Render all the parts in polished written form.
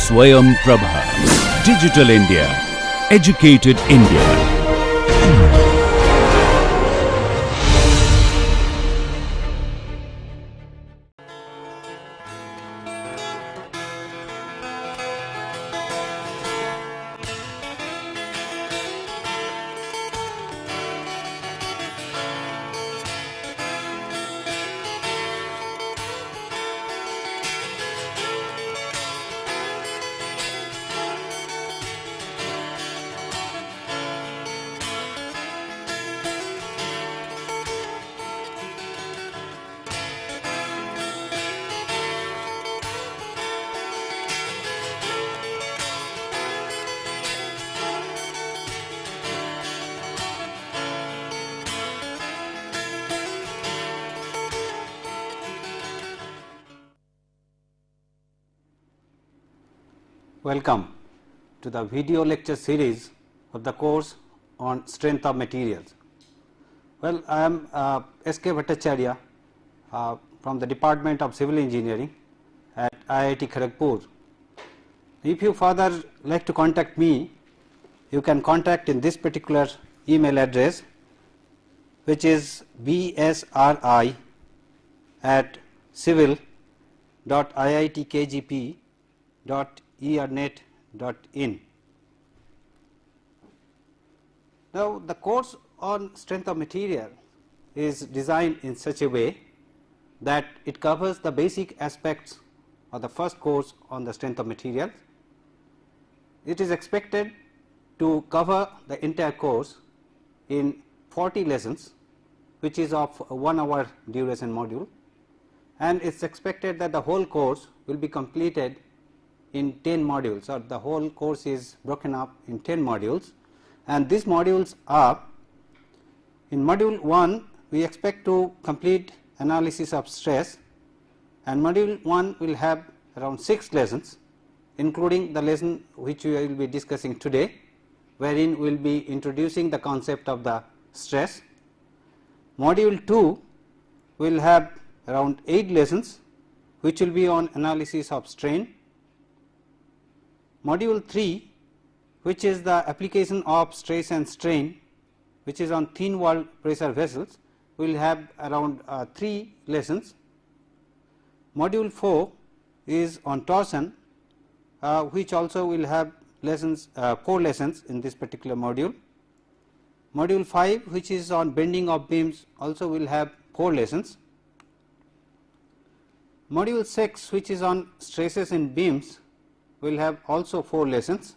Swayam Prabha. Digital India. Educated India. Welcome to the video lecture series of the course on strength of materials. Well, I am S.K. Bhattacharya from the Department of Civil Engineering at IIT Kharagpur. If you further like to contact me, you can contact in this particular email address, which is bsri@civil.iitkgp.earnet.in. Now, the course on strength of material is designed in such a way that it covers the basic aspects of the first course on the strength of materials. It is expected to cover the entire course in 40 lessons, which is of 1 hour duration module, and it is expected that the whole course will be completed in 10 modules, or the whole course is broken up in 10 modules, and these modules are: in module 1 we expect to complete analysis of stress, and module 1 will have around 6 lessons, including the lesson which we will be discussing today, wherein we will be introducing the concept of the stress. Module 2 will have around 8 lessons, which will be on analysis of strain. Module 3, which is the application of stress and strain, which is on thin wall pressure vessels, will have around 3 lessons. Module 4 is on torsion, which also will have lessons 4 lessons in this particular module. Module 5, which is on bending of beams, also will have 4 lessons. Module 6, which is on stresses in beams, will have also 4 lessons.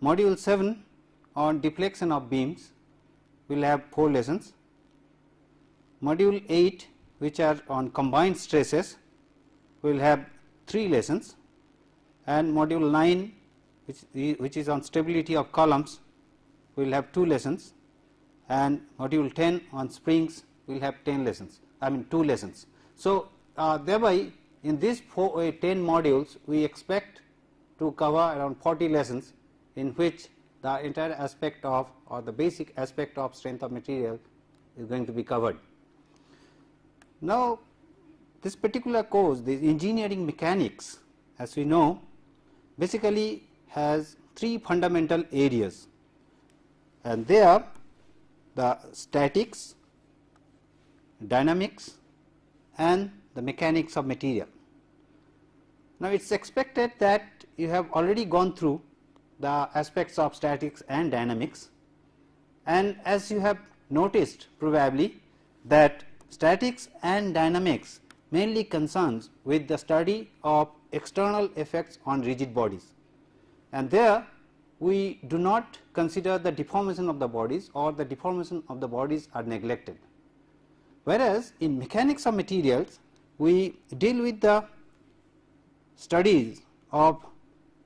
Module 7 on deflection of beams will have 4 lessons. Module 8, which are on combined stresses, will have 3 lessons, and module 9, which is on stability of columns, will have 2 lessons, and module 10 on springs will have 2 lessons. So, thereby in these 10 modules we expect to cover around 40 lessons, in which the entire aspect of, or the basic aspect of, strength of material is going to be covered. Now, this particular course, the engineering mechanics, as we know, basically has 3 fundamental areas, and they are the statics, dynamics, and the mechanics of material. Now, it is expected that you have already gone through the aspects of statics and dynamics, and as you have noticed probably that statics and dynamics mainly concerns with the study of external effects on rigid bodies, and there we do not consider the deformation of the bodies, or the deformation of the bodies are neglected. Whereas, in mechanics of materials we deal with the studies of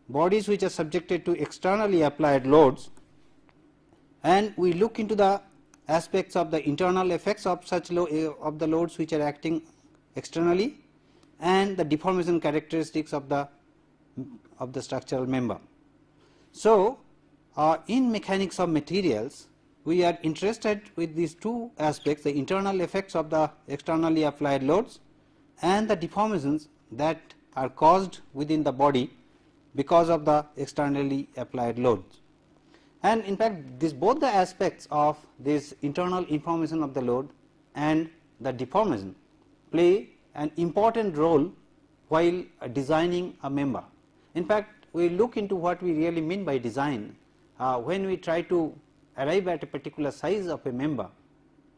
bodies which are subjected to externally applied loads, and we look into the aspects of the internal effects of such of the loads which are acting externally, and the deformation characteristics of the structural member. So, in mechanics of materials we are interested with these 2 aspects, the internal effects of the externally applied loads and the deformations that are caused within the body because of the externally applied loads. And in fact, this both the aspects of this internal information of the load and the deformation play an important role while designing a member. In fact, we look into what we really mean by design. When we try to arrive at a particular size of a member,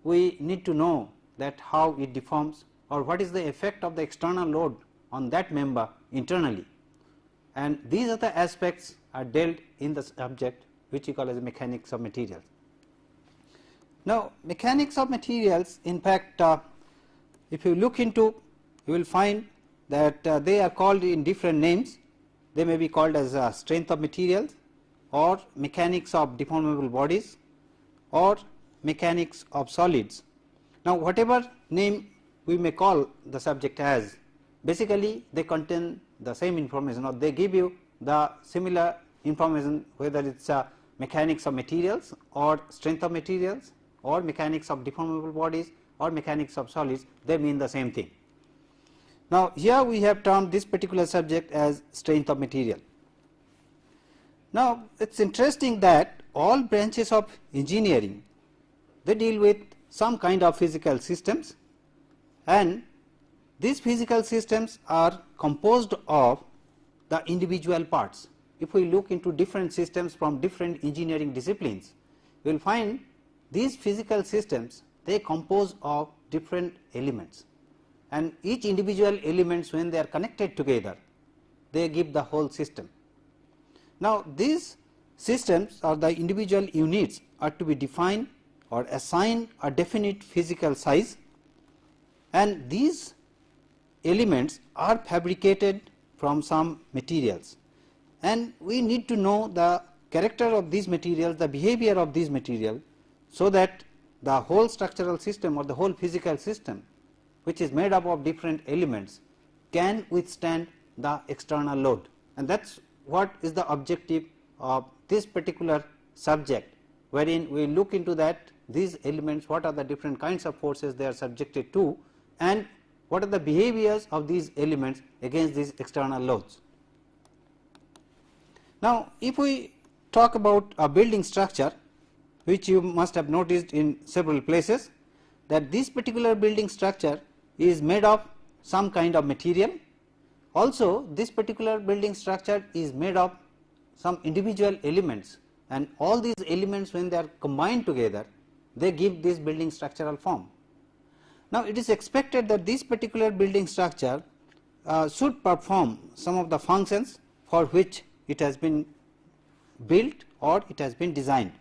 we need to know that how it deforms or what is the effect of the external load on that member internally, and these are the aspects are dealt in the subject which we call as mechanics of materials. Now, mechanics of materials, in fact, if you look into, you will find that they are called in different names. They may be called as strength of materials, or mechanics of deformable bodies, or mechanics of solids. Now, whatever name we may call the subject as, basically they contain the same information, or they give you the similar information, whether it is mechanics of materials or strength of materials or mechanics of deformable bodies or mechanics of solids, they mean the same thing. Now, here we have termed this particular subject as strength of material. Now, it is interesting that all branches of engineering, they deal with some kind of physical systems, and these physical systems are composed of the individual parts. If we look into different systems from different engineering disciplines, you will find these physical systems, they compose of different elements, and each individual elements, when they are connected together, they give the whole system. Now, these systems or the individual units are to be defined or assigned a definite physical size, and these elements are fabricated from some materials, and we need to know the character of these materials, the behavior of these materials, so that the whole structural system or the whole physical system, which is made up of different elements, can withstand the external load. And that is what is the objective of this particular subject, wherein we look into that these elements, what are the different kinds of forces they are subjected to, and what are the behaviors of these elements against these external loads. Now, if we talk about a building structure, which you must have noticed in several places, that this particular building structure is made of some kind of material. Also, this particular building structure is made of some individual elements, and all these elements, when they are combined together, they give this building structural form. Now, it is expected that this particular building structure should perform some of the functions for which it has been built or it has been designed.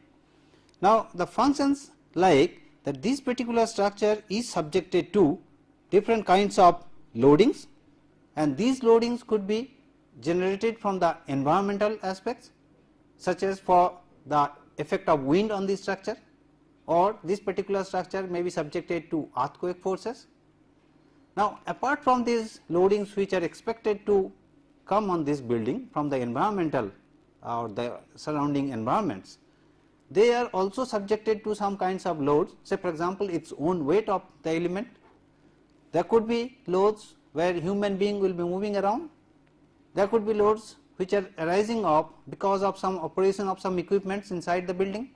Now, the functions like that this particular structure is subjected to different kinds of loadings, and these loadings could be generated from the environmental aspects, such as for the effect of wind on the structure, or this particular structure may be subjected to earthquake forces. Now, apart from these loadings which are expected to come on this building from the environmental or the surrounding environments, they are also subjected to some kinds of loads, say for example, its own weight of the element. There could be loads where human being will be moving around. There could be loads which are arising up because of some operation of some equipments inside the building.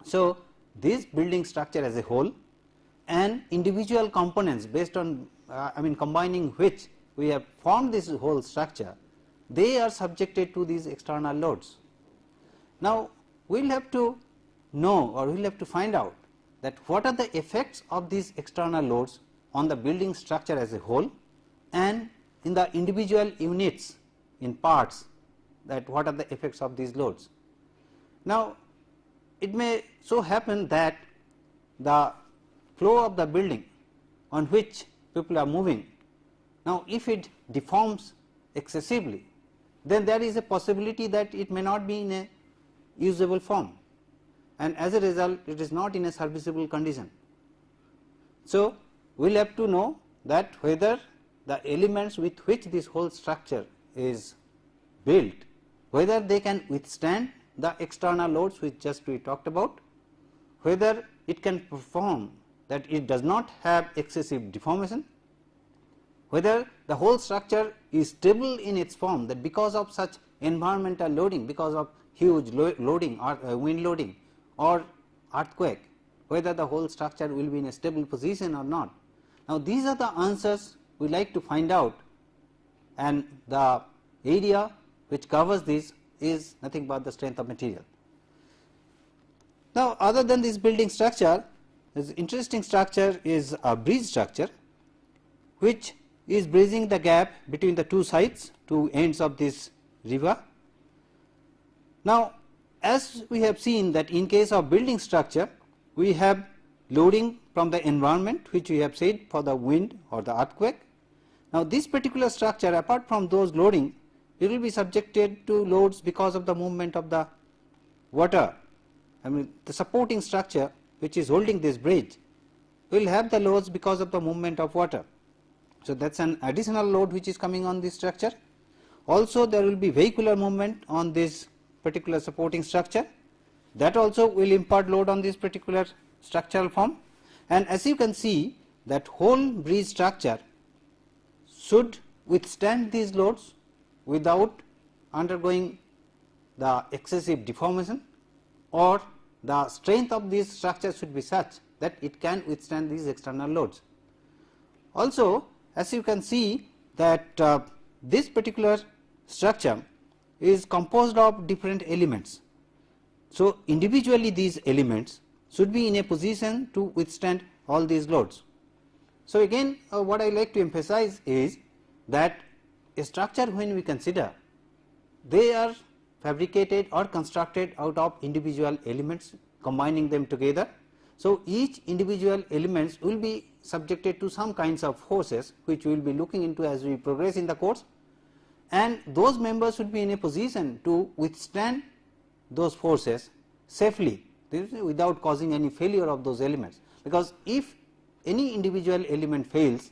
So, this building structure as a whole and individual components based on combining which we have formed this whole structure, they are subjected to these external loads. Now, we will have to know, or we will have to find out that what are the effects of these external loads on the building structure as a whole, and in the individual units in parts, that what are the effects of these loads. Now, it may so happen that the flow of the building on which people are moving, now if it deforms excessively, then there is a possibility that it may not be in a usable form, and as a result it is not in a serviceable condition. So, we will have to know that whether the elements with which this whole structure is built, whether they can withstand the external loads which just we talked about, whether it can perform, that it does not have excessive deformation, whether the whole structure is stable in its form, that because of such environmental loading, because of huge loading or wind loading or earthquake, whether the whole structure will be in a stable position or not. Now, these are the answers we like to find out, and the area which covers this is nothing but the strength of material. Now, other than this building structure, this interesting structure is a bridge structure, which is bridging the gap between the two sides, two ends of this river. Now, as we have seen that in case of building structure, we have loading from the environment, which we have said for the wind or the earthquake. Now, this particular structure, apart from those loading, it will be subjected to loads because of the movement of the water. I mean, the supporting structure which is holding this bridge will have the loads because of the movement of water. So, that is an additional load which is coming on this structure. Also, there will be vehicular movement on this particular supporting structure, that also will impart load on this particular structural form. And as you can see, that whole bridge structure should withstand these loads without undergoing the excessive deformation, or the strength of this structure should be such that it can withstand these external loads. Also, as you can see that this particular structure is composed of different elements. So, individually these elements should be in a position to withstand all these loads. So, again what I like to emphasize is that a structure, when we consider, they are fabricated or constructed out of individual elements, combining them together. So, each individual elements will be subjected to some kinds of forces, which we will be looking into as we progress in the course, and those members should be in a position to withstand those forces safely without causing any failure of those elements, because if any individual element fails,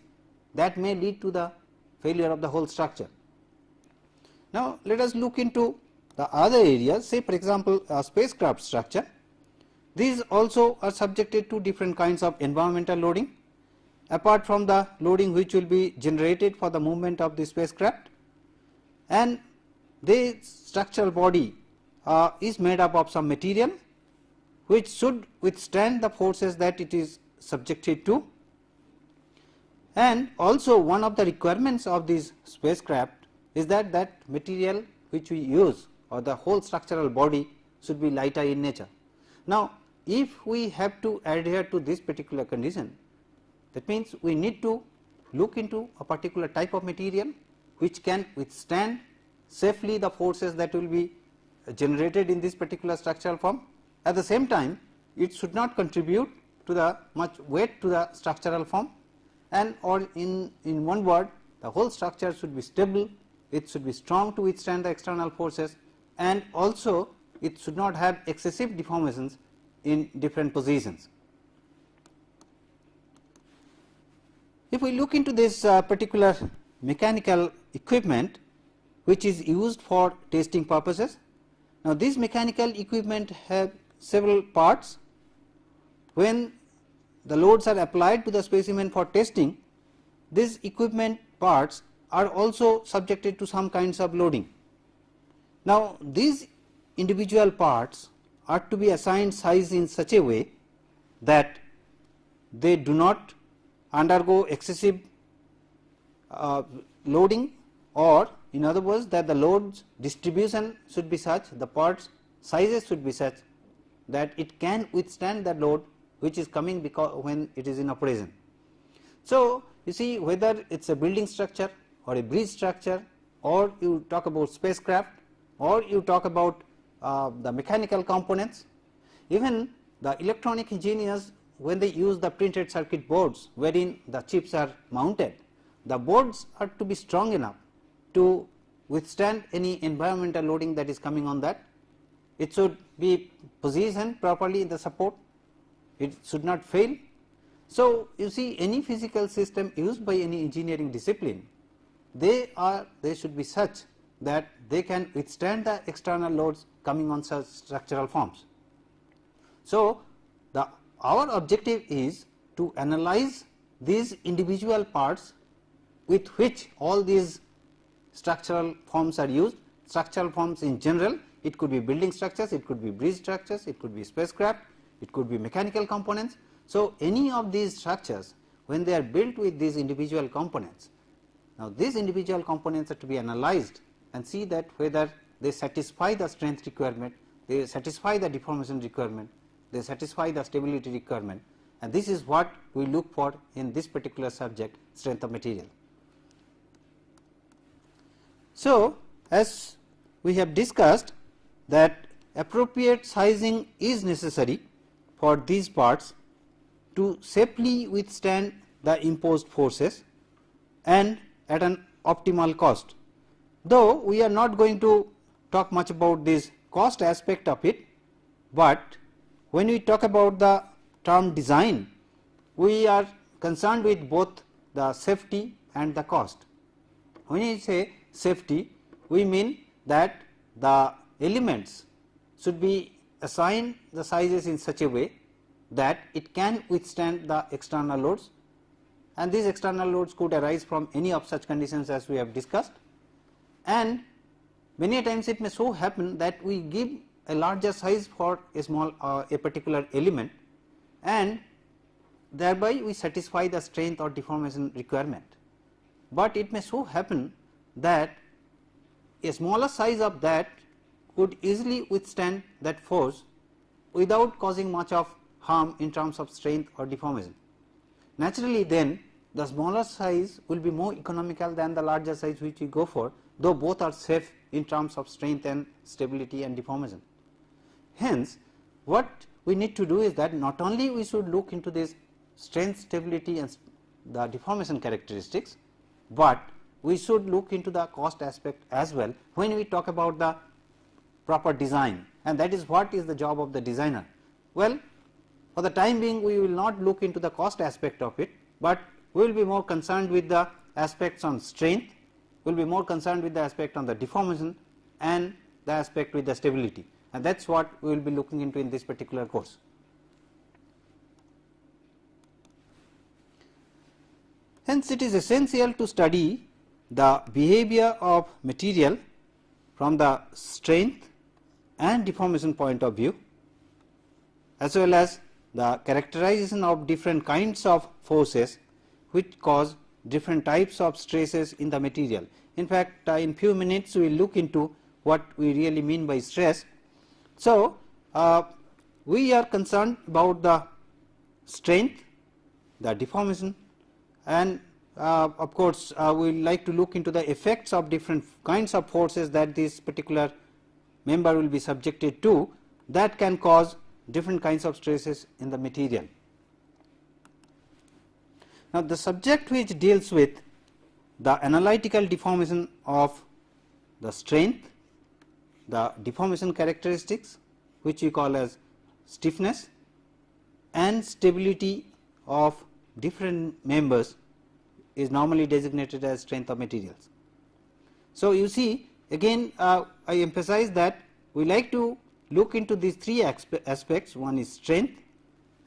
that may lead to the failure of the whole structure. Now, let us look into the other areas, say for example, a spacecraft structure. These also are subjected to different kinds of environmental loading, apart from the loading which will be generated for the movement of the spacecraft, and the structural body is made up of some material which should withstand the forces that it is subjected to. And also, one of the requirements of this spacecraft is that that material which we use, or the whole structural body, should be lighter in nature. Now, if we have to adhere to this particular condition, that means we need to look into a particular type of material which can withstand safely the forces that will be generated in this particular structural form. At the same time, it should not contribute to the much weight to the structural form, and or in one word, the whole structure should be stable, it should be strong to withstand the external forces, and also it should not have excessive deformations in different positions. If we look into this particular mechanical equipment which is used for testing purposes, now this mechanical equipment have several parts. When the loads are applied to the specimen for testing, these equipment parts are also subjected to some kinds of loading. Now, these individual parts are to be assigned size in such a way that they do not undergo excessive loading, or in other words, that the loads distribution should be such, the parts sizes should be such that it can withstand the load which is coming because when it is in operation. So, you see, whether it is a building structure or a bridge structure, or you talk about spacecraft, or you talk about the mechanical components, even the electronic engineers, when they use the printed circuit boards wherein the chips are mounted, the boards are to be strong enough to withstand any environmental loading that is coming on that. It should be positioned properly in the support, it should not fail. So, you see, any physical system used by any engineering discipline, they should be such that they can withstand the external loads coming on such structural forms. So, our objective is to analyze these individual parts with which all these structural forms are used. Structural forms in general, it could be building structures, it could be bridge structures, it could be spacecraft, it could be mechanical components. So, any of these structures when they are built with these individual components, now these individual components are to be analyzed and see that whether they satisfy the strength requirement, they satisfy the deformation requirement, they satisfy the stability requirement, and this is what we look for in this particular subject, strength of material. So, as we have discussed that appropriate sizing is necessary for these parts to safely withstand the imposed forces and at an optimal cost. Though we are not going to talk much about this cost aspect of it, but when we talk about the term design, we are concerned with both the safety and the cost. When we say safety, we mean that the elements should be assigned the sizes in such a way that it can withstand the external loads, and these external loads could arise from any of such conditions as we have discussed, and many times it may so happen that we give a larger size for a small a particular element, and thereby we satisfy the strength or deformation requirement. But it may so happen that a smaller size of that could easily withstand that force without causing much of harm in terms of strength or deformation. Naturally, then the smaller size will be more economical than the larger size which we go for, though both are safe in terms of strength and stability and deformation. Hence, what we need to do is that not only we should look into this strength, stability and the deformation characteristics, but we should look into the cost aspect as well when we talk about the proper design, and that is what is the job of the designer. Well, for the time being we will not look into the cost aspect of it, but we will be more concerned with the aspects on strength, we will be more concerned with the aspect on the deformation and the aspect with the stability, and that is what we will be looking into in this particular course. Hence, it is essential to study the behavior of material from the strength and deformation point of view, as well as the characterization of different kinds of forces which cause different types of stresses in the material. In fact, in few minutes we will look into what we really mean by stress. So, we are concerned about the strength, the deformation, and of course, we will like to look into the effects of different kinds of forces that this particular member will be subjected to, that can cause different kinds of stresses in the material. Now, the subject which deals with the analytical deformation of the strength, the deformation characteristics which we call as stiffness, and stability of different members is normally designated as strength of materials. So, you see again I emphasize that we like to look into these three aspects. One is strength,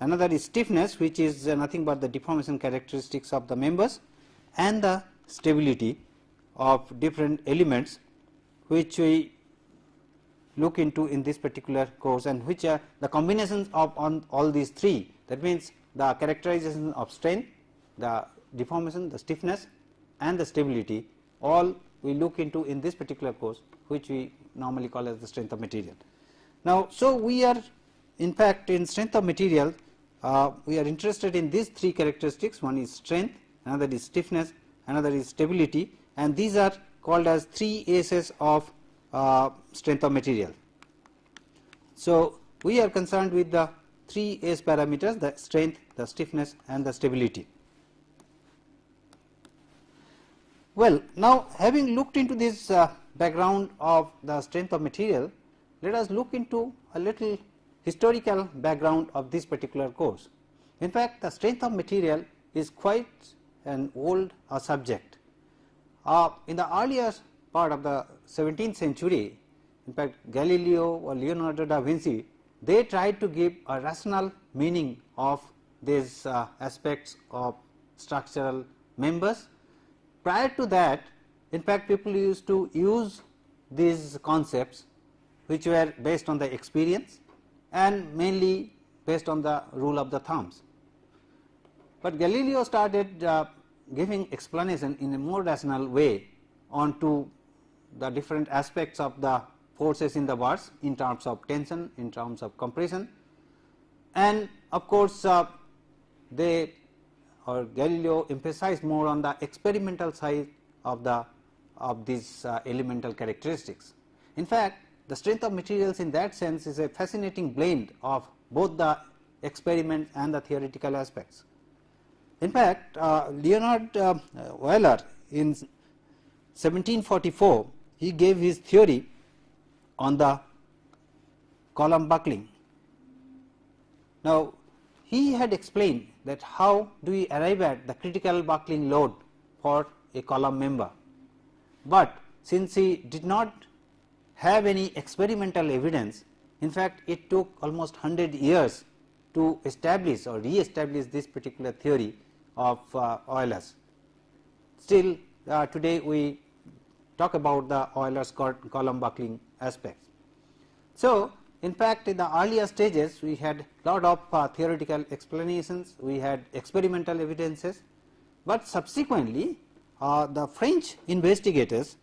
another is stiffness, which is nothing but the deformation characteristics of the members, and the stability of different elements which we look into in this particular course, and which are the combinations of on all these three. That means, the characterization of strength, the deformation, the stiffness and the stability, all we look into in this particular course, which we normally call as the strength of material. Now, so we are in fact in strength of material, we are interested in these three characteristics. One is strength, another is stiffness, another is stability, and these are called as 3 S's of strength of material. So, we are concerned with the 3 S parameters, the strength, the stiffness and the stability. Well, now having looked into this background of the strength of material, let us look into a little historical background of this particular course. In fact, the strength of material is quite an old subject. In the earlier part of the 17th century, in fact Galileo or Leonardo da Vinci, they tried to give a rational meaning of these aspects of structural members, prior to that, in fact, people used to use these concepts which were based on the experience and mainly based on the rule of the thumbs. But Galileo started giving explanation in a more rational way onto the different aspects of the forces in the bars in terms of tension, in terms of compression, and of course, Galileo emphasized more on the experimental side of these elemental characteristics. In fact, the strength of materials in that sense is a fascinating blend of both the experiment and the theoretical aspects. In fact, Leonhard Euler in 1744 he gave his theory on the column buckling. Now, he had explained that how do we arrive at the critical buckling load for a column member, but since he did not have any experimental evidence, in fact, it took almost 100 years to establish or re-establish this particular theory of Euler's. Still today we talk about the Euler's column buckling aspects. So, in fact, in the earlier stages we had lot of theoretical explanations, we had experimental evidences, but subsequently the French investigators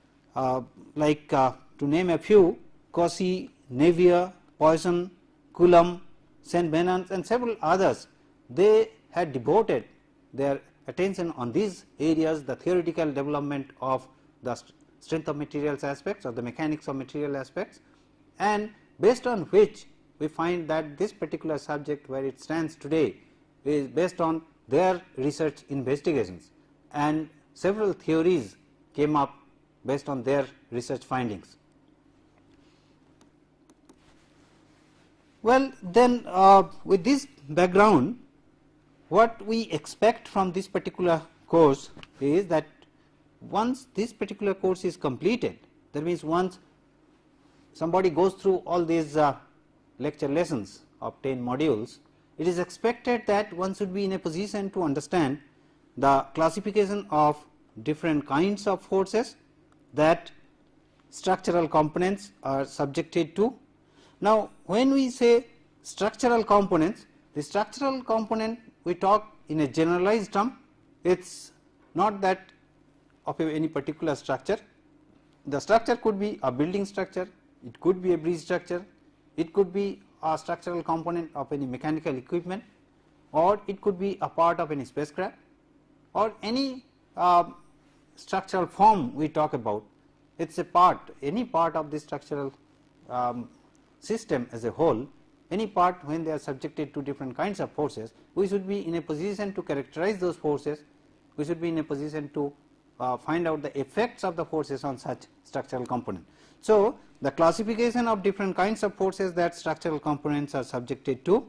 like to name a few, Cauchy, Navier, Poisson, Coulomb, Saint Venant and several others, they had devoted their attention on these areas, the theoretical development of the strength of materials aspects or the mechanics of material aspects, and based on which we find that this particular subject where it stands today is based on their research investigations, and several theories came up based on their research findings. Well, then with this background, what we expect from this particular course is that once this particular course is completed, that means once somebody goes through all these lecture lessons of 10 modules, it is expected that one should be in a position to understand the classification of different kinds of forces that structural components are subjected to. Now, when we say structural components, the structural component we talk in a generalized term, it is not that of any particular structure. The structure could be a building structure, it could be a bridge structure, it could be a structural component of any mechanical equipment, or it could be a part of any spacecraft, or any structural form we talk about. It is a part, any part of the structural system as a whole, any part when they are subjected to different kinds of forces, we should be in a position to characterize those forces, we should be in a position to find out the effects of the forces on such structural component. So, the classification of different kinds of forces that structural components are subjected to.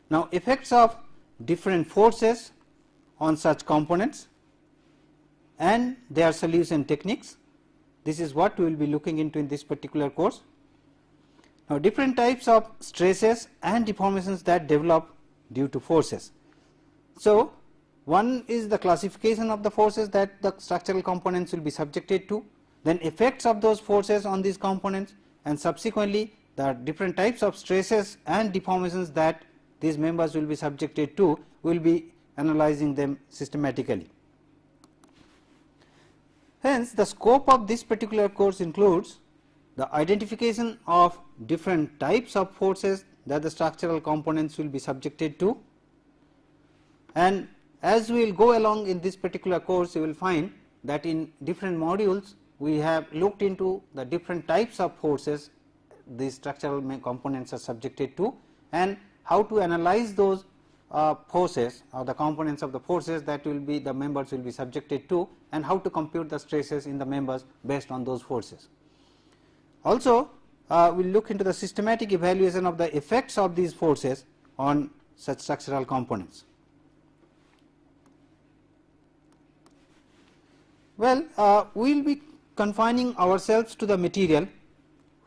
Now, effects of different forces on such components and their solution techniques, this is what we will be looking into in this particular course. Now, different types of stresses and deformations that develop due to forces. So, one is the classification of the forces that the structural components will be subjected to, then effects of those forces on these components, and subsequently the different types of stresses and deformations that these members will be subjected to, we will be analyzing them systematically. Hence, the scope of this particular course includes the identification of different types of forces that the structural components will be subjected to, and as we will go along in this particular course, you will find that in different modules we have looked into the different types of forces these structural components are subjected to, and how to analyze those forces or the components of the forces that will be the members will be subjected to, and how to compute the stresses in the members based on those forces. Also, we will look into the systematic evaluation of the effects of these forces on such structural components. Well, we will be confining ourselves to the material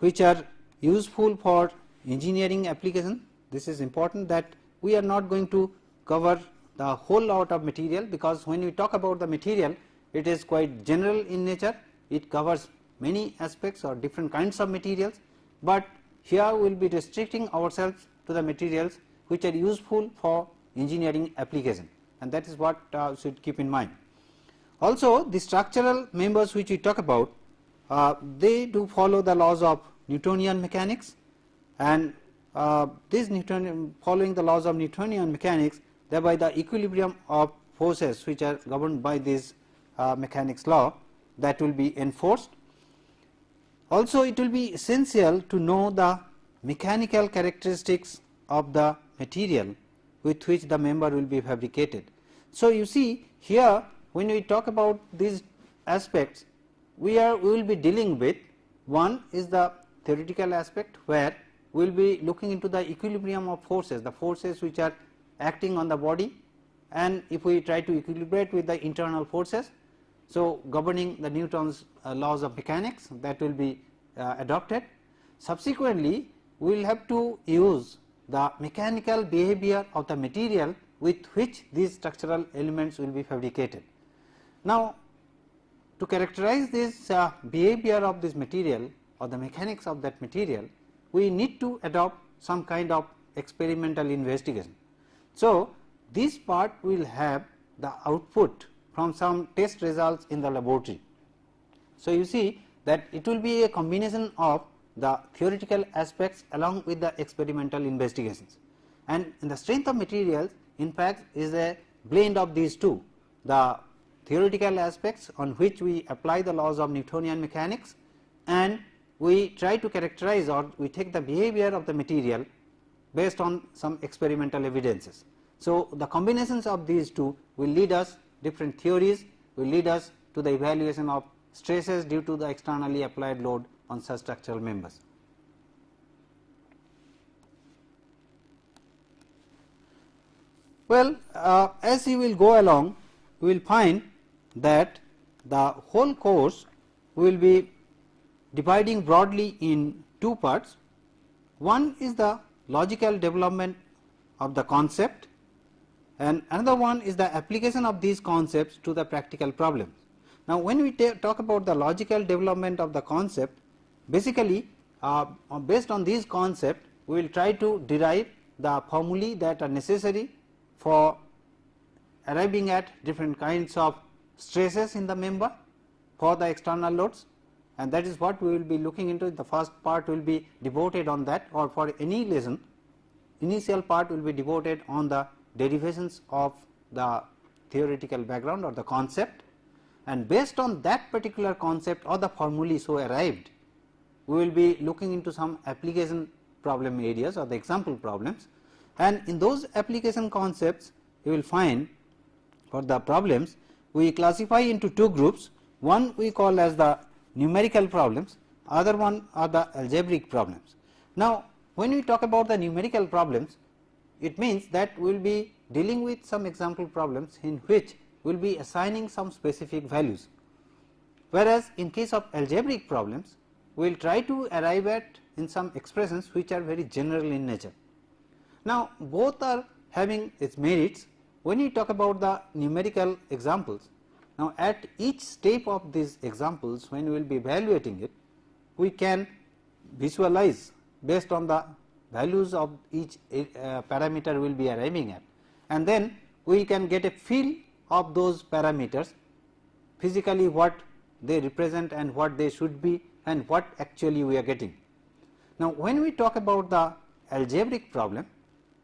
which are useful for engineering application. This is important that we are not going to cover the whole lot of material, because when we talk about the material, it is quite general in nature, it covers many aspects or different kinds of materials, but here we will be restricting ourselves to the materials which are useful for engineering application, and that is what should keep in mind. Also, the structural members which we talk about, they do follow the laws of Newtonian mechanics, and following the laws of Newtonian mechanics, thereby the equilibrium of forces which are governed by this mechanics law, that will be enforced. Also, it will be essential to know the mechanical characteristics of the material with which the member will be fabricated. So, you see here when we talk about these aspects, we will be dealing with, one is the theoretical aspect, where we will be looking into the equilibrium of forces, the forces which are acting on the body, and if we try to equilibrate with the internal forces, so governing the Newton's laws of mechanics, that will be adopted. Subsequently, we will have to use the mechanical behavior of the material with which these structural elements will be fabricated. Now, to characterize this behavior of this material or the mechanics of that material, we need to adopt some kind of experimental investigation. So, this part will have the output from some test results in the laboratory. So, you see that it will be a combination of the theoretical aspects along with the experimental investigations, and in the strength of materials, in fact, is a blend of these two, the theoretical aspects on which we apply the laws of Newtonian mechanics, and we try to characterize or we take the behavior of the material based on some experimental evidences. So, the combinations of these two will lead us, different theories will lead us to the evaluation of stresses due to the externally applied load on such structural members. Well, as you will go along, we will find that the whole course will be dividing broadly in two parts. One is the logical development of the concept, and another one is the application of these concepts to the practical problems. Now, when we talk about the logical development of the concept, basically based on these concepts, we will try to derive the formulae that are necessary for arriving at different kinds of stresses in the member for the external loads, and that is what we will be looking into. The first part will be devoted on that, or for any lesson, initial part will be devoted on the derivations of the theoretical background or the concept, and based on that particular concept or the formulae so arrived, we will be looking into some application problem areas or the example problems, and in those application concepts you will find for the problems we classify into two groups. One we call as the numerical problems, other one are the algebraic problems. Now, when we talk about the numerical problems, it means that we will be dealing with some example problems in which we will be assigning some specific values, whereas in case of algebraic problems we will try to arrive at in some expressions which are very general in nature. Now, both are having its merits. When we talk about the numerical examples, now at each step of these examples, when we will be evaluating it, we can visualize based on the values of each parameter we will be arriving at, and then we can get a feel of those parameters physically, what they represent and what they should be and what actually we are getting. Now, when we talk about the algebraic problem,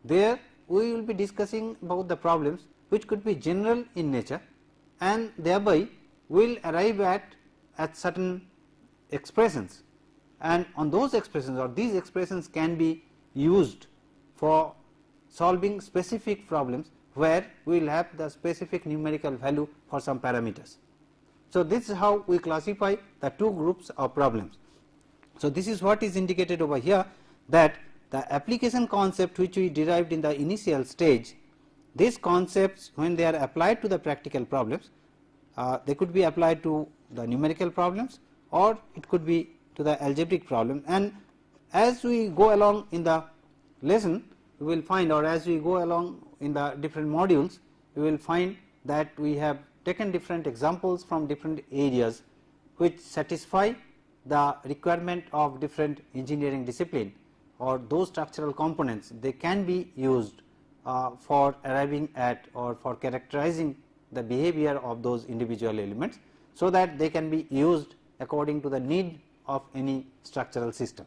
there we will be discussing about the problems which could be general in nature, and thereby we will arrive at certain expressions, and on those expressions or these expressions can be used for solving specific problems where we will have the specific numerical value for some parameters. So, this is how we classify the two groups of problems. So, this is what is indicated over here, that the application concept which we derived in the initial stage, these concepts when they are applied to the practical problems, they could be applied to the numerical problems or it could be to the algebraic problem, and as we go along in the lesson we will find, or as we go along in the different modules, we will find that we have taken different examples from different areas which satisfy the requirement of different engineering discipline, or those structural components they can be used for arriving at or for characterizing the behavior of those individual elements, so that they can be used according to the need of any structural system.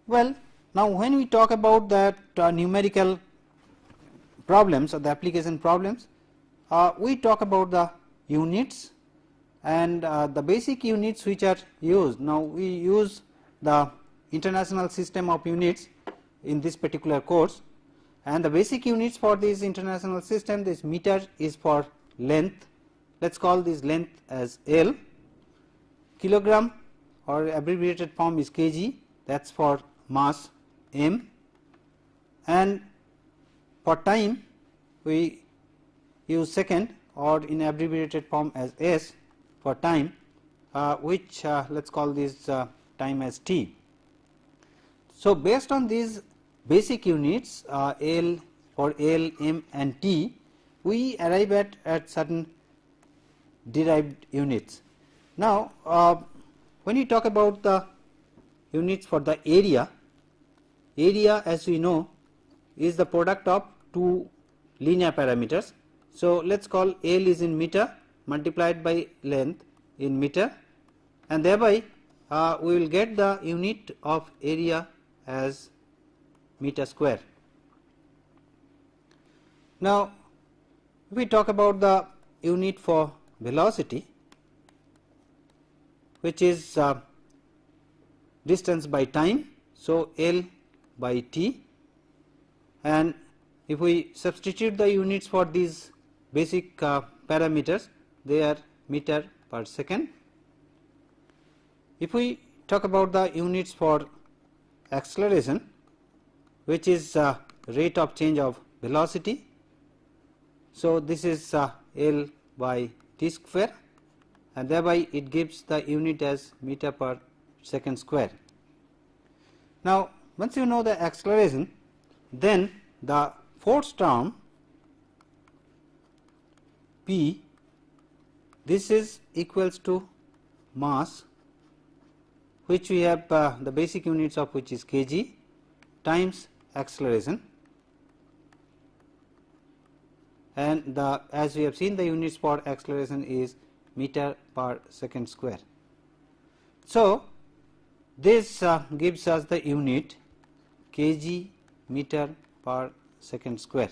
Well, now when we talk about that numerical problems or the application problems, we talk about the units and the basic units which are used. Now we use the international system of units in this particular course, and the basic units for this international system, this meter is for length, let us call this length as L, kilogram or abbreviated form is kg, that is for mass m, and for time we use second or in abbreviated form as s for time, which let us call this time as t. So based on these basic units L for L, m and t, we arrive at certain derived units. Now when we talk about the units for the area, area as we know is the product of two linear parameters. So let us call L is in meter multiplied by length in meter, and thereby we will get the unit of area as meter square. Now if we talk about the unit for velocity, which is distance by time, so L by t, and if we substitute the units for these basic parameters, they are meter per second. If we talk about the units for acceleration, which is rate of change of velocity, so this is L by t square, and thereby it gives the unit as meter per second square. Now once you know the acceleration, then the force term P, this is equals to mass, which we have the basic units of which is kg, times acceleration, and the as we have seen the units for acceleration is meter per second square. So this gives us the unit kg meter per second square.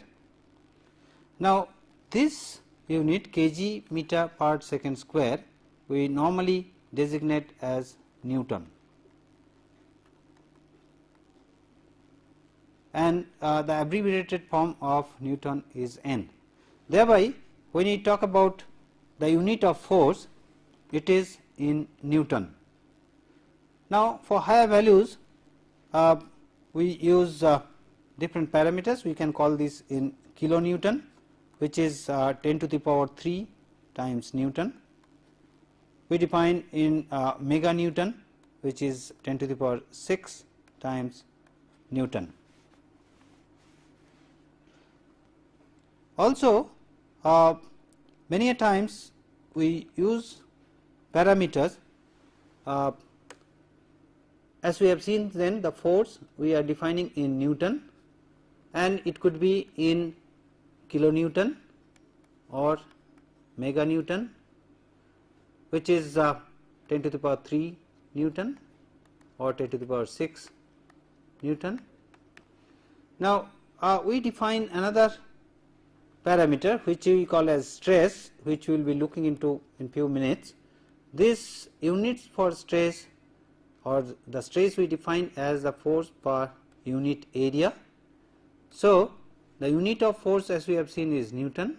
Now this unit kg meter per second square we normally designate as Newton, and the abbreviated form of Newton is N. Thereby when we talk about the unit of force, it is in Newton. Now for higher values we use different parameters. We can call this in kilonewton, which is 10 to the power 3 times Newton. We define in meganewton, which is 10 to the power 6 times Newton. Also many a times we use parameters, as we have seen, then the force we are defining in Newton, and it could be in kilonewton or meganewton, which is 10 to the power 3 Newton or 10 to the power 6 Newton. Now we define another parameter which we call as stress, which we will be looking into in few minutes. This units for stress, or the stress we define as the force per unit area. So the unit of force as we have seen is Newton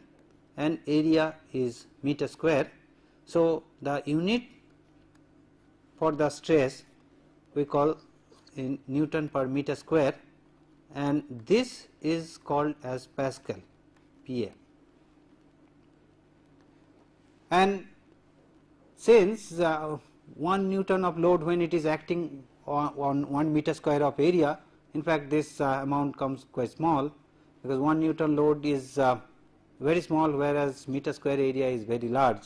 and area is meter square. So the unit for the stress we call in Newton per meter square, and this is called as Pascal, PA. And since 1 Newton of load, when it is acting on 1 meter square of area, in fact this amount comes quite small, because 1 Newton load is very small, whereas meter square area is very large.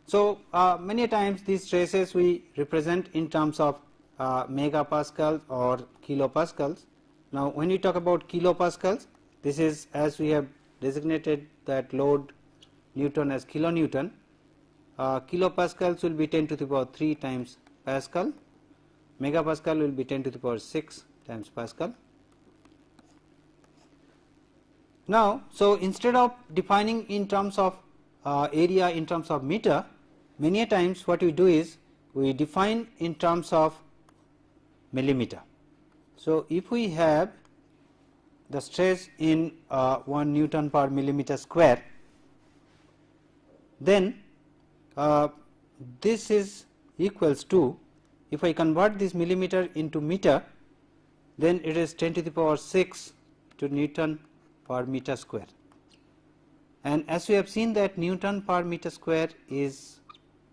So, many times these stresses we represent in terms of megapascals or kilopascals. Now, when we talk about kilopascals, this is, as we have designated that load Newton as kilonewton. Kilopascals will be 10 to the power 3 times Pascal, megapascal will be 10 to the power 6 times Pascal. Now, so instead of defining in terms of area in terms of meter, many a times what we do is we define in terms of millimeter. So, if we have the stress in 1 Newton per millimeter square, then this is equals to, if I convert this millimeter into meter, then it is 10 to the power 6 to Newton per meter square. And as we have seen that Newton per meter square is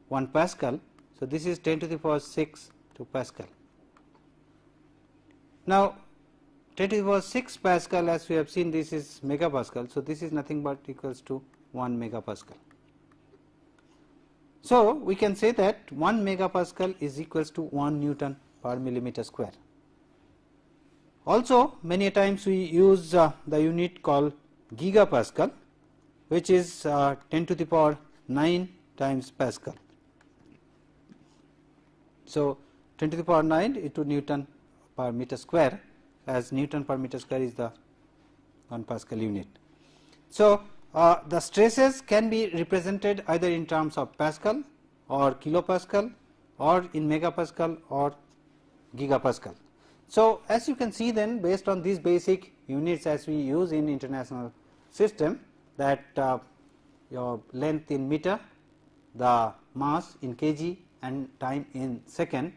1 Pascal, so this is 10 to the power 6 to Pascal. Now, 10 to the power 6 Pascal, as we have seen, this is megapascal, so this is nothing but equals to 1 megapascal. So, we can say that 1 megapascal is equals to 1 Newton per millimeter square. Also, many times we use the unit called gigapascal, which is 10 to the power 9 times Pascal. So, 10 to the power 9 into Newton per meter square, as Newton per meter square is the 1 Pascal unit. So, the stresses can be represented either in terms of Pascal or kilopascal or in megapascal or gigapascal. So, as you can see, then based on these basic units as we use in international system, that your length in meter, the mass in kg and time in second,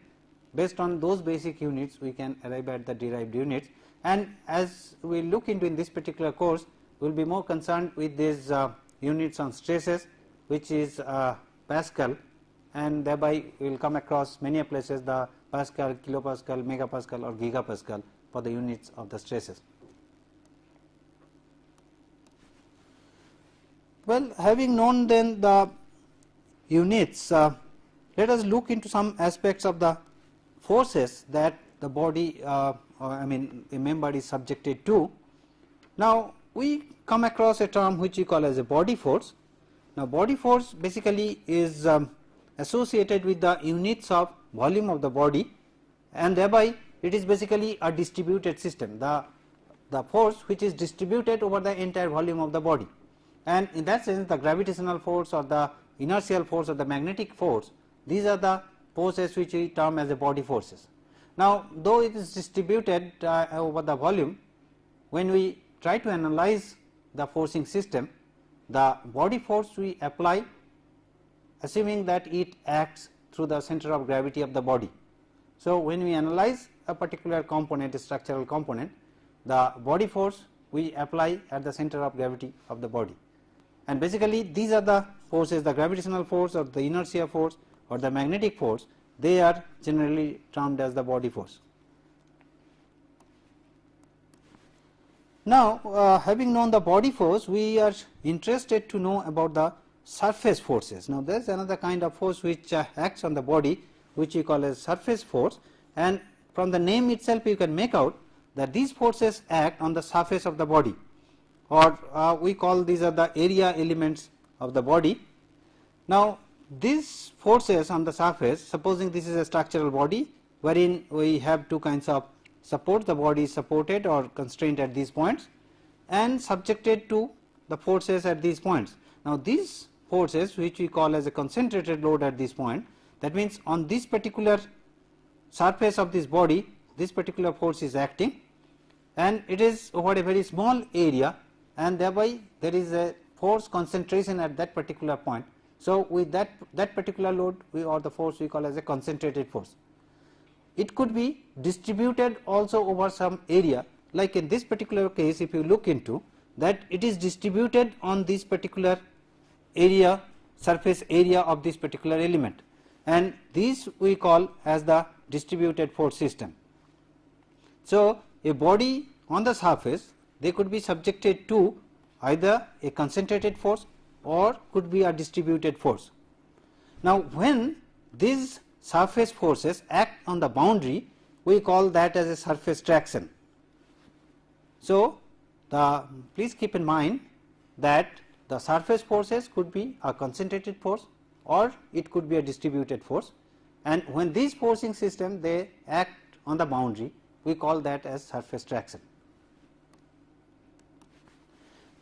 based on those basic units we can arrive at the derived units. And as we look into in this particular course, we will be more concerned with these units on stresses, which is Pascal, and thereby we will come across many places the Pascal, kilopascal, megapascal or gigapascal for the units of the stresses. Well, having known then the units, let us look into some aspects of the forces that the body a member is subjected to. Now, we come across a term which we call as a body force. Now, body force basically is associated with the units of volume of the body, and thereby it is basically a distributed system, the force which is distributed over the entire volume of the body. And in that sense, the gravitational force or the inertial force or the magnetic force, these are the forces which we term as the body forces. Now, though it is distributed over the volume, when we try to analyze the forcing system, the body force we apply assuming that it acts through the center of gravity of the body. So, when we analyze a particular component, a structural component, the body force we apply at the center of gravity of the body, and basically these are the forces, the gravitational force or the inertia force or the magnetic force, they are generally termed as the body force. Now, having known the body force, we are interested to know about the surface forces. Now, there is another kind of force which acts on the body, which we call as surface force, and from the name itself you can make out that these forces act on the surface of the body, or we call these are the area elements of the body. Now, these forces on the surface, supposing this is a structural body wherein we have two kinds of support, the body is supported or constrained at these points and subjected to the forces at these points. Now, these forces which we call as a concentrated load at this point, that means on this particular surface of this body, this particular force is acting, and it is over a very small area, and thereby there is a force concentration at that particular point. So, with that particular load or the force we call as a concentrated force. It could be distributed also over some area, like in this particular case if you look into that, it is distributed on this particular area, surface area of this particular element, and these we call as the distributed force system. So, a body on the surface they could be subjected to either a concentrated force or could be a distributed force. Now, when these surface forces act on the boundary, we call that as a surface traction. So, please keep in mind that the surface forces could be a concentrated force or it could be a distributed force, and when these forcing system they act on the boundary, we call that as surface traction.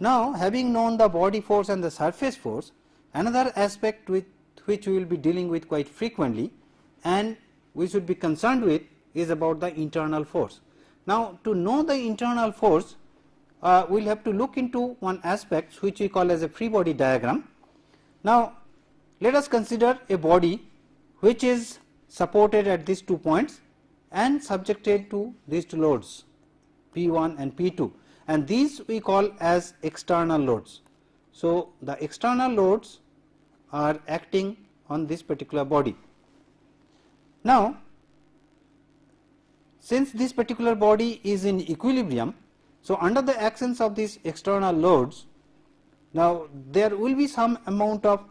Now, having known the body force and the surface force, another aspect with which we will be dealing with quite frequently and we should be concerned with is about the internal force. Now, to know the internal force, we will have to look into one aspect which we call as a free body diagram. Now, let us consider a body which is supported at these 2 points and subjected to these 2 loads P1 and P2, and these we call as external loads. So, the external loads are acting on this particular body. Now, since this particular body is in equilibrium, so under the actions of these external loads, now there will be some amount of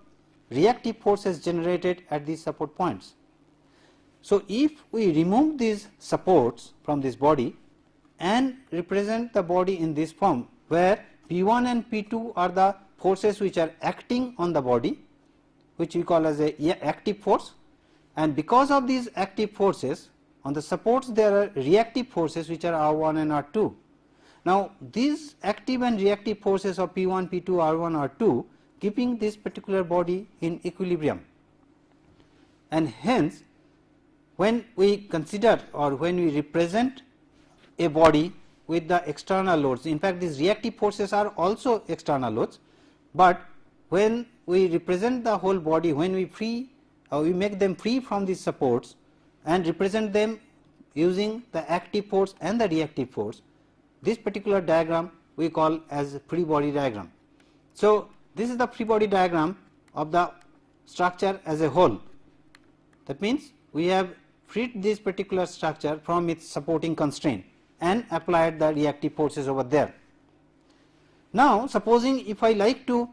reactive forces generated at these support points. So, if we remove these supports from this body and represent the body in this form, where P1 and P2 are the forces which are acting on the body, which we call as a active force, and because of these active forces on the supports there are reactive forces which are R1 and R2. Now, these active and reactive forces of P1, P2, R1, R2 keeping this particular body in equilibrium, and hence when we consider or when we represent a body with the external loads, in fact these reactive forces are also external loads, but when we represent the whole body, when we make them free from these supports and represent them using the active force and the reactive force, this particular diagram we call as free body diagram. So, this is the free body diagram of the structure as a whole. That means, we have freed this particular structure from its supporting constraint and applied the reactive forces over there. Now, supposing if I like to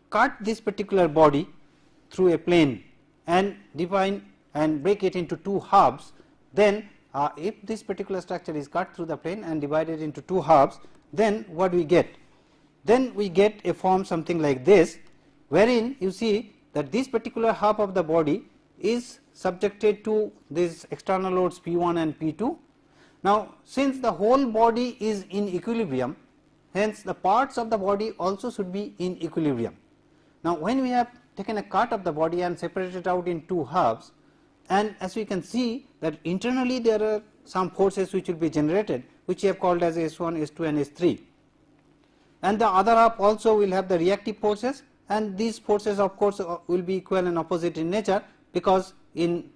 cut this particular body through a plane and define and break it into 2 halves, then if this particular structure is cut through the plane and divided into 2 halves, then what we get? Then we get a form something like this, wherein you see that this particular half of the body is subjected to these external loads P1 and P2. Now, since the whole body is in equilibrium, hence the parts of the body also should be in equilibrium. Now, when we have taken a cut of the body and separated out in 2 halves, and as we can see that internally there are some forces which will be generated, which we have called as S1, S2 and S3, and the other half also will have the reactive forces, and these forces of course will be equal and opposite in nature, because in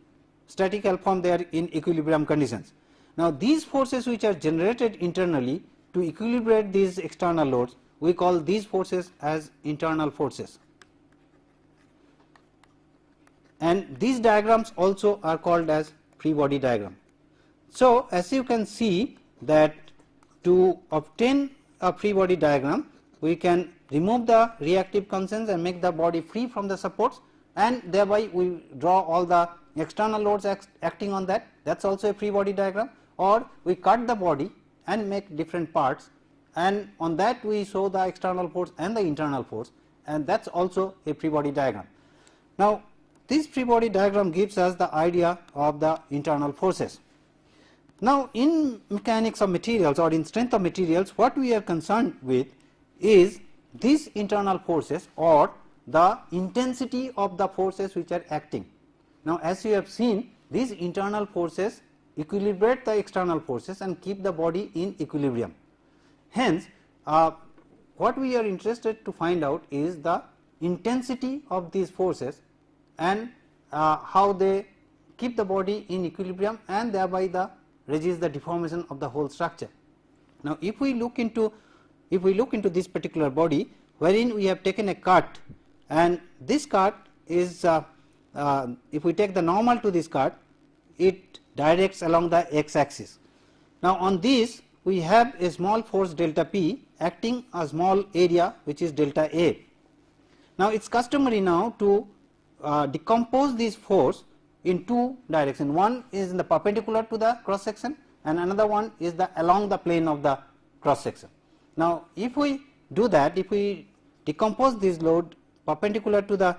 statical form they are in equilibrium conditions. Now, these forces which are generated internally to equilibrate these external loads, we call these forces as internal forces, and these diagrams also are called as free body diagram. So, as you can see that to obtain a free body diagram, we can remove the reactive constraints and make the body free from the supports, and thereby we draw all the external loads acting on that. That is also a free body diagram. Or we cut the body and make different parts, and on that we show the external force and the internal force, and that is also a free body diagram. Now, this free body diagram gives us the idea of the internal forces. Now, in mechanics of materials or in strength of materials, what we are concerned with is these internal forces or the intensity of the forces which are acting. Now, as you have seen, these internal forces equilibrate the external forces and keep the body in equilibrium. Hence, what we are interested to find out is the intensity of these forces and how they keep the body in equilibrium and thereby resist the deformation of the whole structure. Now, if we look into this particular body, wherein we have taken a cut, and this cut is if we take the normal to this cut, it directs along the x axis. Now, on this we have a small force delta P, acting a small area which is delta A. Now, it is customary now to decompose this force in two directions. One is in the perpendicular to the cross section and another one is the along the plane of the cross section. Now, if we do that, if we decompose this load perpendicular to the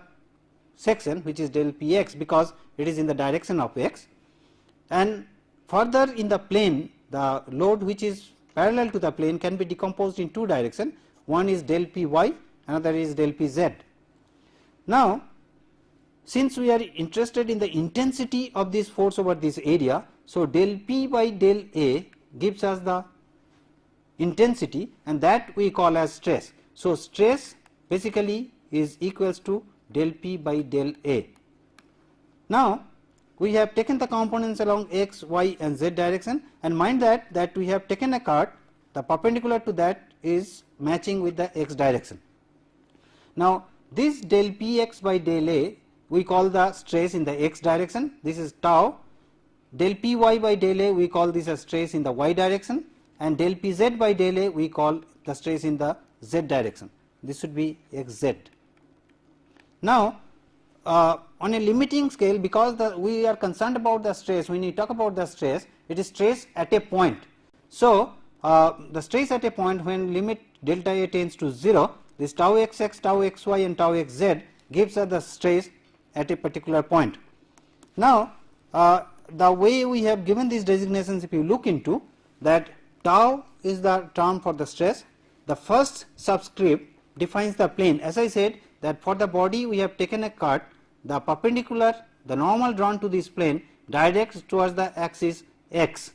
section which is del Px, because it is in the direction of x, and further in the plane the load which is parallel to the plane can be decomposed in two directions. One is del Py, another is del Pz. Now, since we are interested in the intensity of this force over this area, so del P by del A gives us the intensity and that we call as stress. So, stress basically is equals to del P by del A. Now, we have taken the components along x, y and z direction, and mind that we have taken a cart, the perpendicular to that is matching with the x direction. Now, this del Px by del A we call the stress in the x direction, this is tau. Del Py by del A we call this a stress in the y direction, and del Pz by del A we call the stress in the z direction, this should be xz. Now, on a limiting scale, because we are concerned about the stress, when we talk about the stress, it is stress at a point. So, the stress at a point when limit delta A tends to 0, this tau xx, tau xy and tau xz gives us the stress at a particular point. Now, the way we have given these designations, if you look into that, tau is the term for the stress, the first subscript defines the plane. As I said that for the body we have taken a cut, the perpendicular, the normal drawn to this plane directs towards the axis x.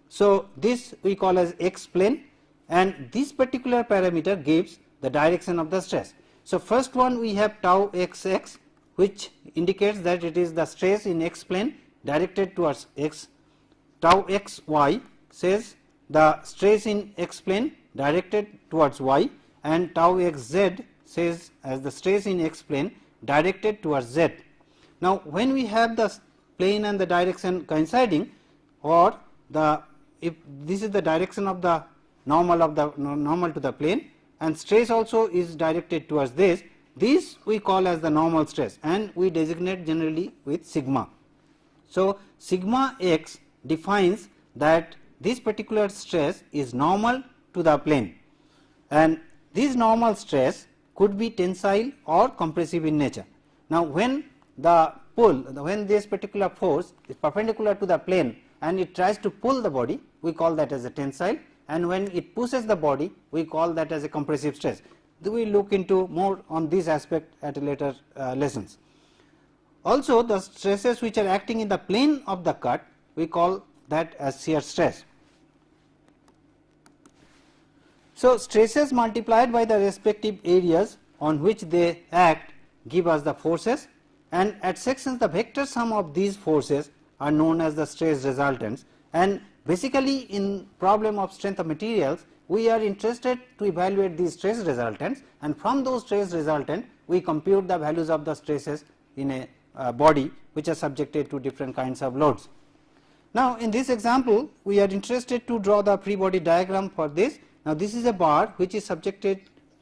So, this we call as x plane, and this particular parameter gives the direction of the stress. So, first one we have tau xx, which indicates that it is the stress in x plane directed towards x. Tau xy says the stress in x plane directed towards y, and tau xz says as the stress in x plane directed towards z. Now, when we have the plane and the direction coinciding, or the if this is the direction of the normal to the plane, and stress also is directed towards this we call as the normal stress, and we designate generally with sigma. So, sigma x defines that this particular stress is normal to the plane, and this normal stress could be tensile or compressive in nature. Now, when the pull, when this particular force is perpendicular to the plane and it tries to pull the body, we call that as a tensile, and when it pushes the body we call that as a compressive stress. We will look into more on this aspect at a later lessons. Also, the stresses which are acting in the plane of the cut we call that as shear stress. So, stresses multiplied by the respective areas on which they act give us the forces, and at sections the vector sum of these forces are known as the stress resultants, and basically in problem of strength of materials we are interested to evaluate these stress resultants, and from those stress resultant we compute the values of the stresses in a body which are subjected to different kinds of loads. Now, in this example we are interested to draw the free body diagram for this. Now, this is a bar which is subjected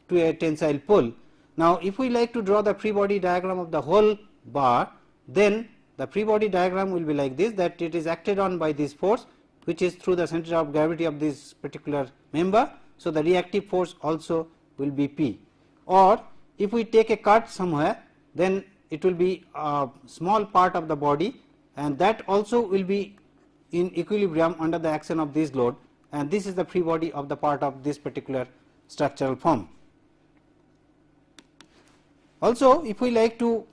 to a tensile pull. Now, if we like to draw the free body diagram of the whole bar, then the free body diagram will be like this, that it is acted on by this force which is through the center of gravity of this particular member. So, the reactive force also will be P, or if we take a cut somewhere, then it will be a small part of the body, and that also will be in equilibrium under the action of this load, and this is the free body of the part of this particular structural form. Also, if we like to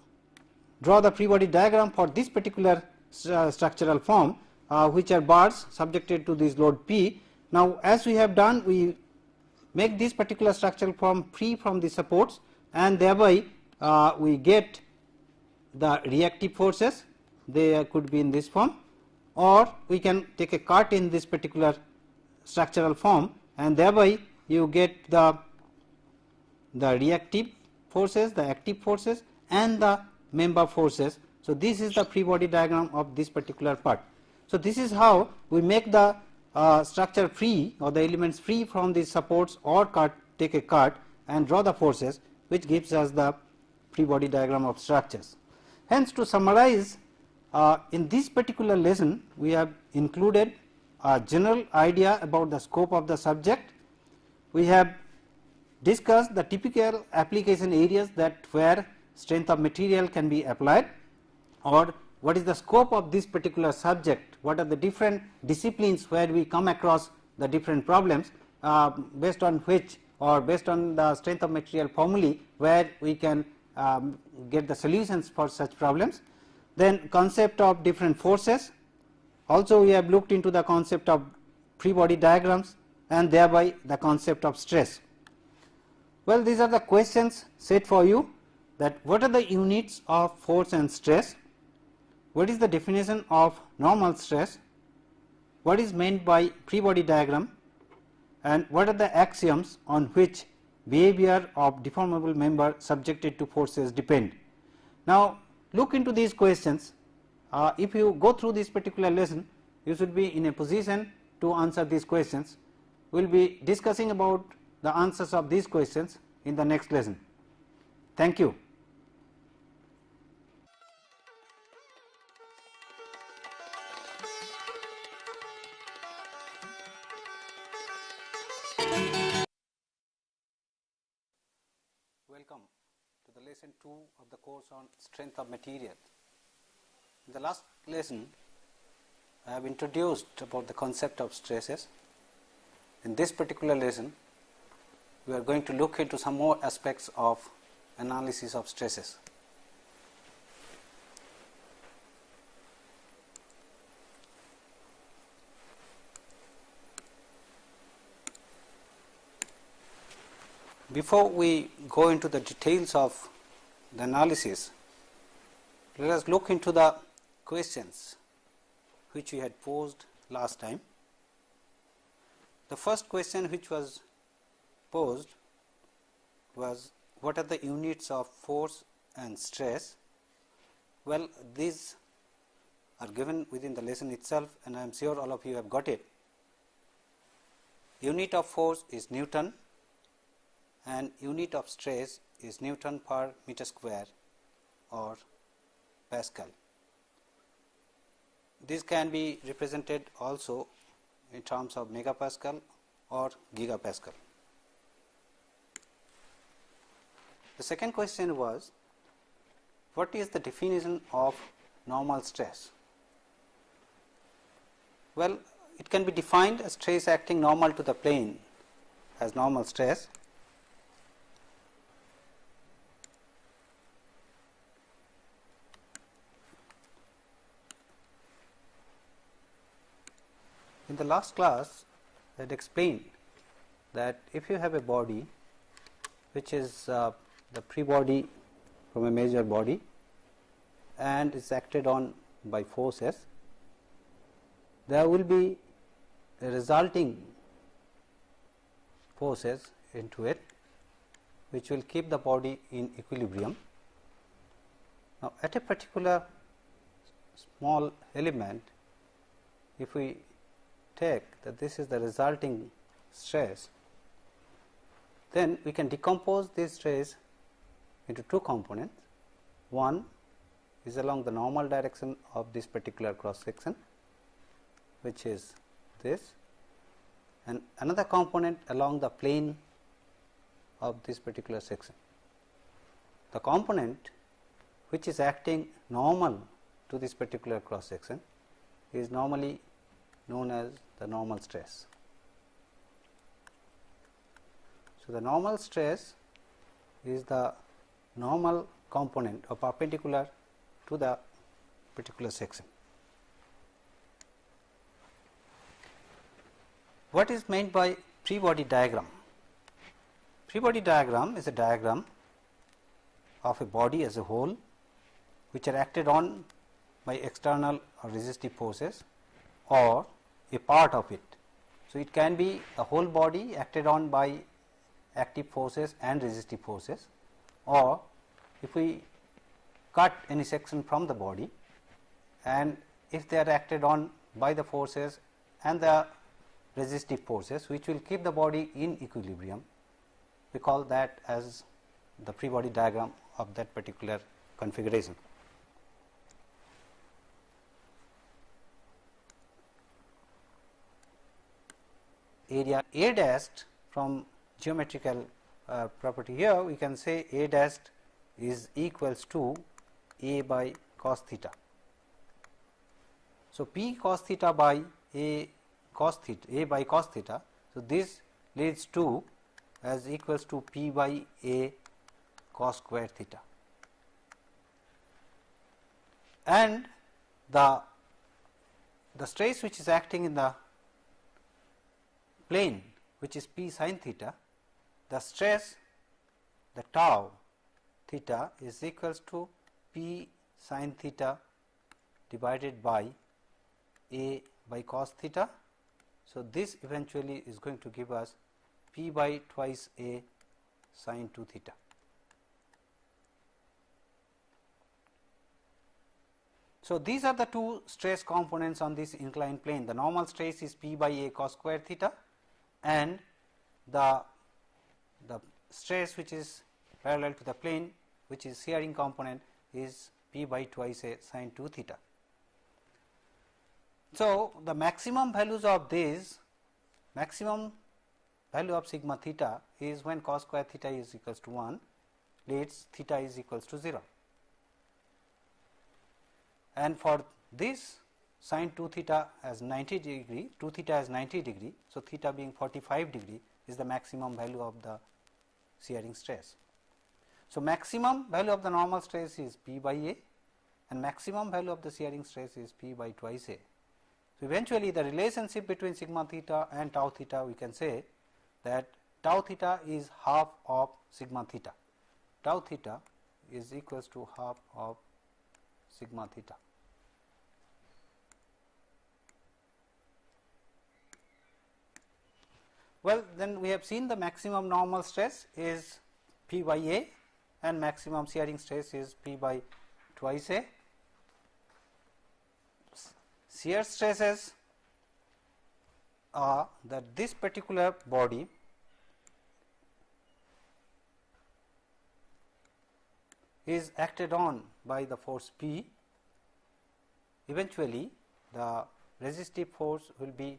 draw the free body diagram for this particular structural form, which are bars subjected to this load P. Now, as we have done, we make this particular structural form free from the supports, and thereby we get the reactive forces. They could be in this form, or we can take a cut in this particular structural form, and thereby you get the reactive forces, the active forces and the member forces. So, this is the free body diagram of this particular part. So, this is how we make the structure free or the elements free from the supports or take a cut and draw the forces, which gives us the free body diagram of structures. Hence, to summarize, in this particular lesson we have included a general idea about the scope of the subject. We have discussed the typical application areas that where strength of material can be applied, or what is the scope of this particular subject, what are the different disciplines where we come across the different problems based on which, or based on the strength of material formulae where we can get the solutions for such problems. Then concept of different forces, also we have looked into the concept of free body diagrams and thereby the concept of stress. Well, these are the questions set for you, that what are the units of force and stress, what is the definition of normal stress, what is meant by free body diagram, and what are the axioms on which behavior of deformable member subjected to forces depend. Now, look into these questions. If you go through this particular lesson, you should be in a position to answer these questions. We will be discussing about the answers of these questions in the next lesson. Thank you. Welcome to the lesson 2 of the course on strength of material. In the last lesson, I have introduced about the concept of stresses. In this particular lesson, we are going to look into some more aspects of analysis of stresses. Before we go into the details of the analysis, let us look into the questions which we had posed last time. The first question which was posed was, what are the units of force and stress? Well, these are given within the lesson itself, and I am sure all of you have got it. Unit of force is Newton and unit of stress is Newton per meter square or Pascal. This can be represented also in terms of megapascal or gigapascal. The second question was, what is the definition of normal stress? Well, it can be defined as stress acting normal to the plane as normal stress. In the last class, I had explained that if you have a body which is the free body from a major body and is acted on by forces, there will be a resulting forces into it which will keep the body in equilibrium. Now, at a particular small element, if we take that this is the resulting stress, then we can decompose this stress into two components. One is along the normal direction of this particular cross section, which is this, and another component along the plane of this particular section. The component which is acting normal to this particular cross section is normally known as the normal stress. So, the normal stress is the normal component or perpendicular to the particular section. What is meant by free body diagram? Free body diagram is a diagram of a body as a whole which are acted on by external or resistive forces or a part of it. So, it can be a whole body acted on by active forces and resistive forces, or if we cut any section from the body and if they are acted on by the forces and the resistive forces which will keep the body in equilibrium. We call that as the free body diagram of that particular configuration. Area A dash from geometrical property here, we can say A dash is equals to A by cos theta. So, P cos theta by A cos theta, A by cos theta. So, this leads to as equals to P by A cos square theta, and the stress which is acting in the plane, which is P sin theta, the stress, the tau theta is equals to P sin theta divided by A by cos theta. So, this eventually is going to give us P by twice A sin 2 theta. So, these are the two stress components on this inclined plane. The normal stress is P by A cos square theta, and the stress which is parallel to the plane, which is shearing component, is P by twice A sin 2 theta. So, the maximum values of this, maximum value of sigma theta is when cos square theta is equals to 1, leads theta is equals to 0. And for this sin 2 theta as 90 degree, 2 theta as 90 degree. So, theta being 45 degree is the maximum value of the shearing stress. So, maximum value of the normal stress is P by A, and maximum value of the shearing stress is P by twice A. So, eventually the relationship between sigma theta and tau theta, we can say that tau theta is half of sigma theta. Tau theta is equals to half of sigma theta. Well, then we have seen the maximum normal stress is P by A and maximum shearing stress is P by twice A. Shear stresses are that this particular body is acted on by the force P. Eventually, the resistive force will be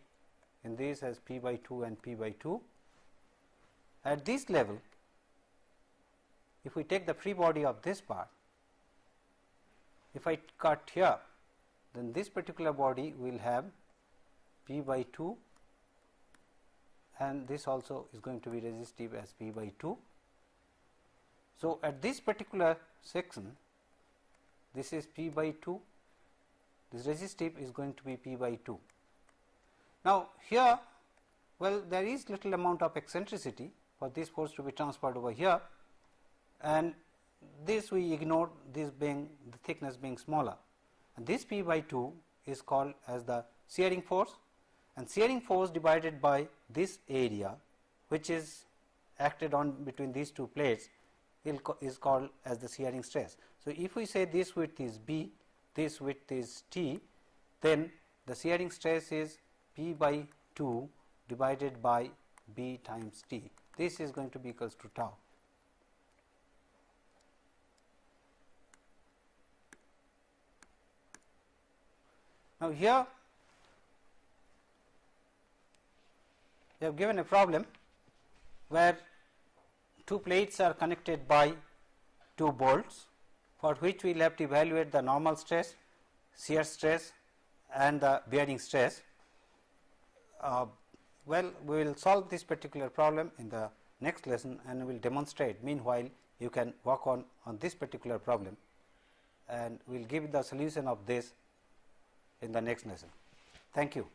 in this as P by 2 and P by 2. At this level, if we take the free body of this part, if I cut here, then this particular body will have P by 2, and this also is going to be resistive as P by 2. So, at this particular section, this is P by 2, this resistive is going to be P by 2. Now, here, well, there is little amount of eccentricity for this force to be transferred over here, and this we ignore, this being the thickness being smaller, and this P by 2 is called as the shearing force, and shearing force divided by this area which is acted on between these two plates is called as the shearing stress. So, if we say this width is B, this width is T, then the shearing stress is P by 2 divided by B times T. This is going to be equals to tau. Now, here we have given a problem where two plates are connected by two bolts, for which we will have to evaluate the normal stress, shear stress and the bearing stress. Well, we will solve this particular problem in the next lesson, and we will demonstrate. Meanwhile, you can work on this particular problem, and we will give the solution of this in the next lesson. Thank you.